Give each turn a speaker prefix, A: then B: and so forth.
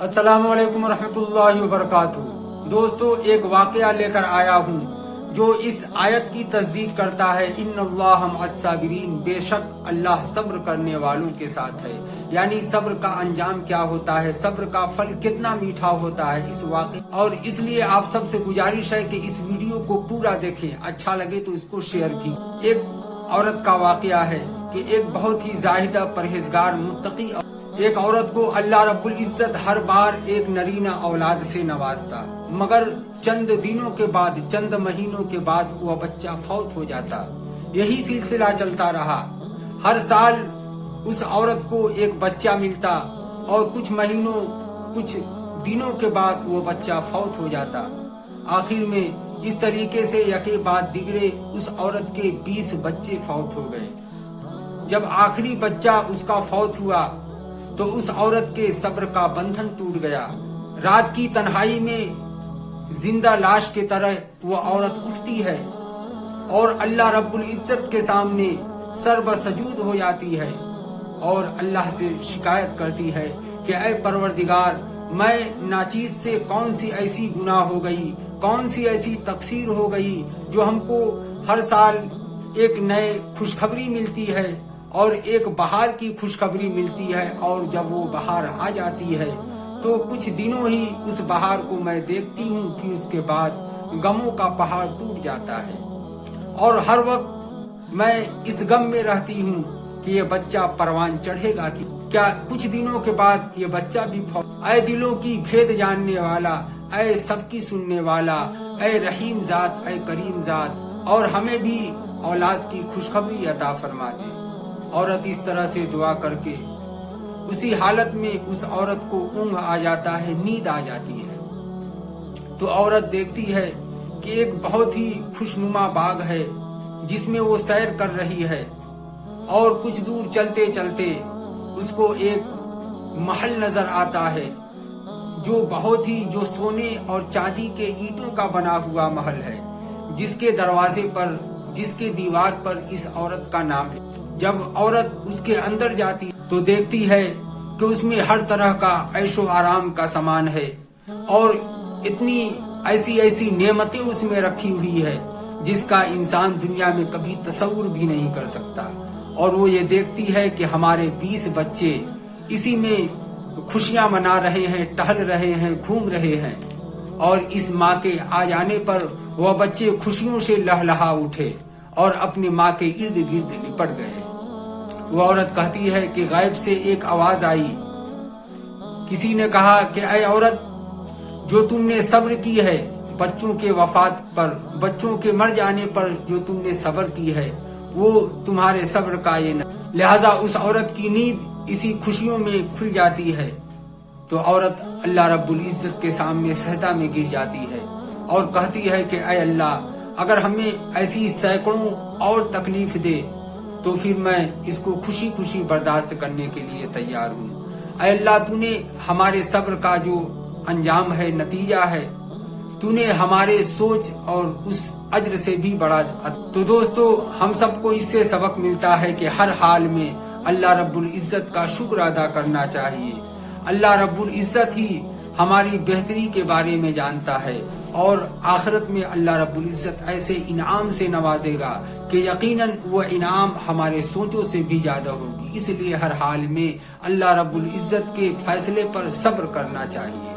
A: अस्सलामु अलैकुम रहमतुल्लाहि व बरकातुहू। दोस्तों, एक वाकया लेकर आया हूँ जो इस आयत की तस्दीक करता है, इन्नल्लाह मअस-साबिरीन, बेशक अल्लाह सब्र करने वालों के साथ है। यानी सब्र का अंजाम क्या होता है, सब्र का फल कितना मीठा होता है इस वाकये। और इसलिए आप सबसे गुजारिश है कि इस वीडियो को पूरा देखें, अच्छा लगे तो इसको शेयर की। एक औरत का वाकया है कि एक बहुत ही जाहिदा, परहेजगार, मुत्तकी एक औरत को अल्लाह रब्बुल इज्जत हर बार एक नरीना औलाद से नवाजता, मगर चंद दिनों के बाद, चंद महीनों के बाद वह बच्चा फौत हो जाता। यही सिलसिला चलता रहा। हर साल उस औरत को एक बच्चा मिलता और कुछ महीनों, कुछ दिनों के बाद वो बच्चा फौत हो जाता। आखिर में इस तरीके से यके बाद दिगरे उस औरत के 20 बच्चे फौत हो गए। जब आखिरी बच्चा उसका फौत हुआ तो उस औरत के सब्र का बंधन टूट गया। रात की तन्हाई में जिंदा लाश के तरह वो औरत उठती है और अल्लाह रब्बुल इज्जत के सामने सर्वसजूद हो जाती है और अल्लाह से शिकायत करती है कि ऐ परवरदिगार, मैं नाचीज से कौन सी ऐसी गुनाह हो गई, कौन सी ऐसी तकसीर हो गई जो हमको हर साल एक नए खुशखबरी मिलती है और एक बहार की खुशखबरी मिलती है, और जब वो बहार आ जाती है तो कुछ दिनों ही उस बहार को मैं देखती हूँ कि उसके बाद गमों का पहाड़ टूट जाता है और हर वक्त मैं इस गम में रहती हूँ कि ये बच्चा परवान चढ़ेगा कि क्या। कुछ दिनों के बाद ये बच्चा भी ऐ दिलों की भेद जानने वाला, ऐ सबकी सुनने वाला, ऐ रहीम जात, ऐ करीम जात, और हमें भी औलाद की खुशखबरी अता फरमा दे। औरत इस तरह से दुआ करके उसी हालत में उस औरत को ऊँघ आ जाता है, नींद आ जाती है। तो औरत देखती है कि एक बहुत ही खुशनुमा बाग है जिसमें वो सैर कर रही है, और कुछ दूर चलते चलते उसको एक महल नजर आता है जो बहुत ही, जो सोने और चांदी के ईंटों का बना हुआ महल है, जिसके दरवाजे पर, जिसके दीवार पर इस औरत का नाम है। जब औरत उसके अंदर जाती तो देखती है कि उसमें हर तरह का ऐशो आराम का सामान है और इतनी ऐसी ऐसी नेमतें उसमें रखी हुई है जिसका इंसान दुनिया में कभी तसव्वुर भी नहीं कर सकता। और वो ये देखती है कि हमारे 20 बच्चे इसी में खुशियां मना रहे हैं, टहल रहे हैं, घूम रहे हैं, और इस माँ के आ जाने पर वह बच्चे खुशियों से लहलहा उठे और अपनी माँ के इर्द गिर्द लिपट गए। वो औरत कहती है कि गायब से एक आवाज आई। किसी ने कहा कि ऐ औरत, जो तुमने सब्र की है बच्चों के वफात पर, बच्चों के मर जाने पर जो तुमने सब्र की है, वो तुम्हारे सब्र का ये न। लिहाजा उस औरत की नींद इसी खुशियों में खुल जाती है। तो औरत अल्लाह रब्बुल इज्जत के सामने सहदा में गिर जाती है और कहती है कि ऐ अल्लाह, अगर हमें ऐसी सैकड़ों और तकलीफ दे तो फिर मैं इसको खुशी खुशी बर्दाश्त करने के लिए तैयार हूँ। ऐ अल्लाह, तूने हमारे सब्र का जो अंजाम है, नतीजा है, तूने हमारे सोच और उस अज्र से भी बड़ा। तो दोस्तों, हम सबको इससे सबक मिलता है कि हर हाल में अल्लाह रब्बुल इज्जत का शुक्र अदा करना चाहिए। अल्लाह रब्बुल इज्जत ही हमारी बेहतरी के बारे में जानता है और आखिरत में अल्लाह रब्बुल इज्जत ऐसे इनाम से नवाजेगा कि यकीनन वो इनाम हमारे सोचों से भी ज्यादा होगी। इसलिए हर हाल में अल्लाह रब्बुल इज्जत के फैसले पर सब्र करना चाहिए।